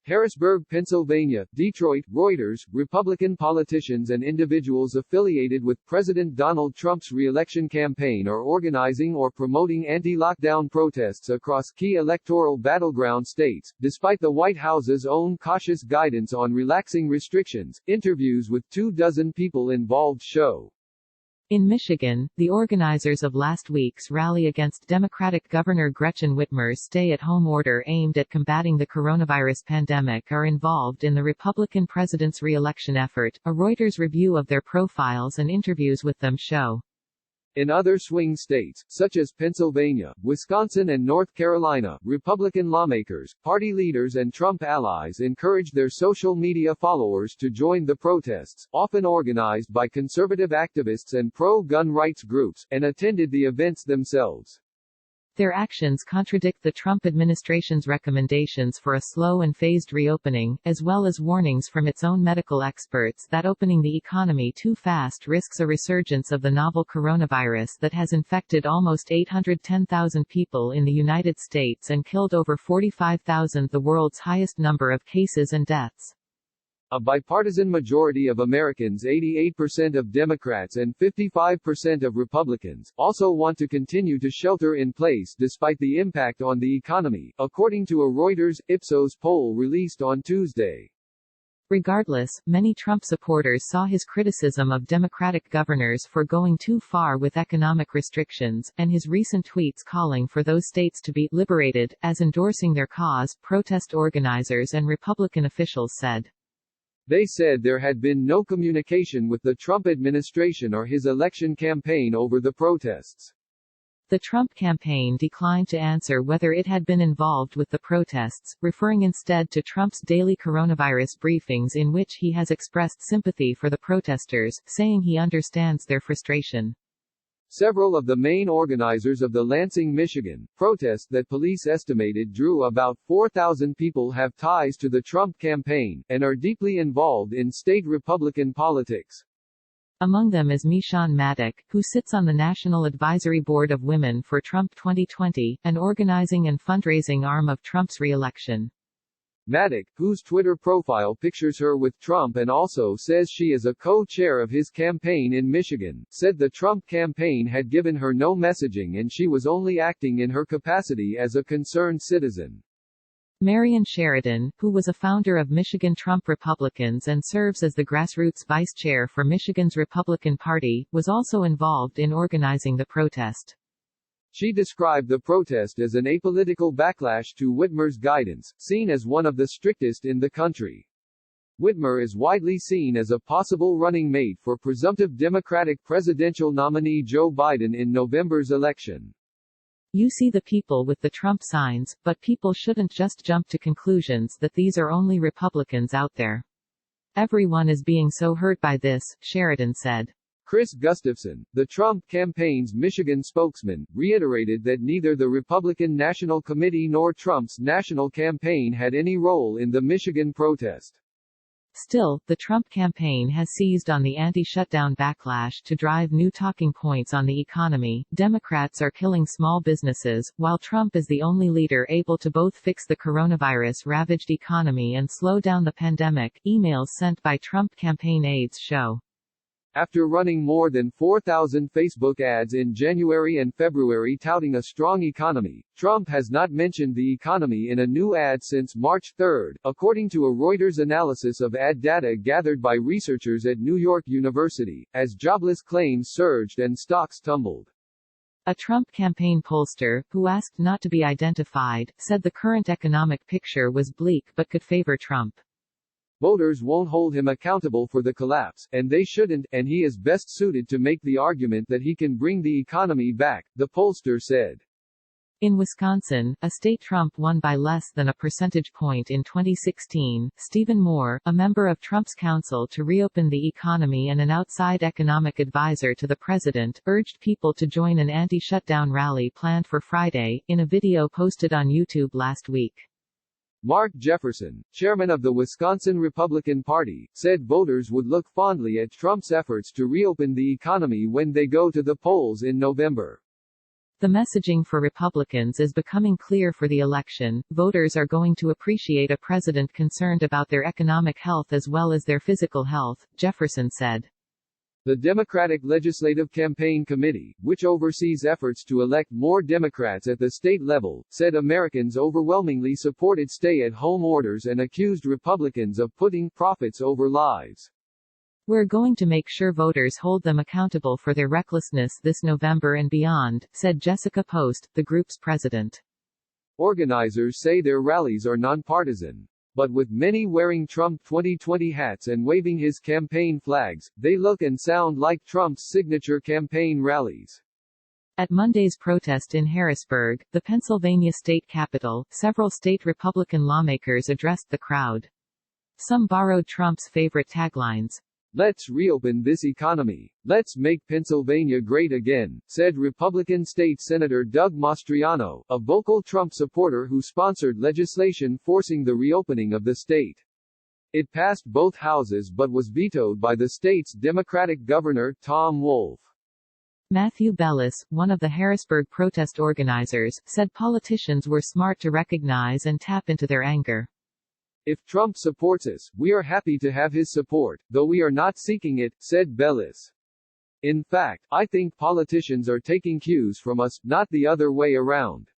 Harrisburg, Pennsylvania, Detroit, Reuters, Republican politicians and individuals affiliated with President Donald Trump's re-election campaign are organizing or promoting anti-lockdown protests across key electoral battleground states, despite the White House's own cautious guidance on relaxing restrictions. Interviews with 24 people involved show. In Michigan, the organizers of last week's rally against Democratic Governor Gretchen Whitmer's stay-at-home order aimed at combating the coronavirus pandemic are involved in the Republican president's re-election effort, a Reuters review of their profiles and interviews with them show. In other swing states, such as Pennsylvania, Wisconsin and North Carolina, Republican lawmakers, party leaders and Trump allies encouraged their social media followers to join the protests, often organized by conservative activists and pro-gun rights groups, and attended the events themselves. Their actions contradict the Trump administration's recommendations for a slow and phased reopening, as well as warnings from its own medical experts that opening the economy too fast risks a resurgence of the novel coronavirus that has infected almost 810,000 people in the United States and killed over 45,000, the world's highest number of cases and deaths. A bipartisan majority of Americans, 88% of Democrats and 55% of Republicans, also want to continue to shelter in place despite the impact on the economy, according to a Reuters Ipsos poll released on Tuesday. Regardless, many Trump supporters saw his criticism of Democratic governors for going too far with economic restrictions, and his recent tweets calling for those states to be liberated, as endorsing their cause, protest organizers and Republican officials said. They said there had been no communication with the Trump administration or his election campaign over the protests. The Trump campaign declined to answer whether it had been involved with the protests, referring instead to Trump's daily coronavirus briefings in which he has expressed sympathy for the protesters, saying he understands their frustration. Several of the main organizers of the Lansing, Michigan, protest that police estimated drew about 4,000 people have ties to the Trump campaign, and are deeply involved in state Republican politics. Among them is Meshawn Maddock, who sits on the National Advisory Board of Women for Trump 2020, an organizing and fundraising arm of Trump's re-election. Maddock, whose Twitter profile pictures her with Trump and also says she is a co-chair of his campaign in Michigan, said the Trump campaign had given her no messaging and she was only acting in her capacity as a concerned citizen. Marion Sheridan, who was a founder of Michigan Trump Republicans and serves as the grassroots vice chair for Michigan's Republican Party, was also involved in organizing the protest. She described the protest as an apolitical backlash to Whitmer's guidance, seen as one of the strictest in the country. Whitmer is widely seen as a possible running mate for presumptive Democratic presidential nominee Joe Biden in November's election. You see the people with the Trump signs, but people shouldn't just jump to conclusions that these are only Republicans out there. Everyone is being so hurt by this, Sheridan said. Chris Gustafson, the Trump campaign's Michigan spokesman, reiterated that neither the Republican National Committee nor Trump's national campaign had any role in the Michigan protest. Still, the Trump campaign has seized on the anti-shutdown backlash to drive new talking points on the economy. Democrats are killing small businesses, while Trump is the only leader able to both fix the coronavirus-ravaged economy and slow down the pandemic, emails sent by Trump campaign aides show. After running more than 4,000 Facebook ads in January and February touting a strong economy, Trump has not mentioned the economy in a new ad since March 3, according to a Reuters analysis of ad data gathered by researchers at New York University, as jobless claims surged and stocks tumbled. A Trump campaign pollster, who asked not to be identified, said the current economic picture was bleak but could favor Trump. Voters won't hold him accountable for the collapse, and they shouldn't, and he is best suited to make the argument that he can bring the economy back, the pollster said. In Wisconsin, a state Trump won by less than a percentage point in 2016, Stephen Moore, a member of Trump's council to reopen the economy and an outside economic advisor to the president, urged people to join an anti-shutdown rally planned for Friday, in a video posted on YouTube last week. Mark Jefferson, chairman of the Wisconsin Republican Party, said voters would look fondly at Trump's efforts to reopen the economy when they go to the polls in November. The messaging for Republicans is becoming clear for the election. Voters are going to appreciate a president concerned about their economic health as well as their physical health, Jefferson said. The Democratic Legislative Campaign Committee, which oversees efforts to elect more Democrats at the state level, said Americans overwhelmingly supported stay-at-home orders and accused Republicans of putting profits over lives. We're going to make sure voters hold them accountable for their recklessness this November and beyond, said Jessica Post, the group's president. Organizers say their rallies are nonpartisan. But with many wearing Trump 2020 hats and waving his campaign flags, they look and sound like Trump's signature campaign rallies. At Monday's protest in Harrisburg, the Pennsylvania state capital, several state Republican lawmakers addressed the crowd. Some borrowed Trump's favorite taglines. "Let's reopen this economy. Let's make Pennsylvania great again," said Republican State Senator Doug Mastriano, a vocal Trump supporter who sponsored legislation forcing the reopening of the state. It passed both houses but was vetoed by the state's Democratic governor, Tom Wolf. Matthew Bellis, one of the Harrisburg protest organizers, said politicians were smart to recognize and tap into their anger. "If Trump supports us, we are happy to have his support, though we are not seeking it," said Bellis. "In fact, I think politicians are taking cues from us, not the other way around."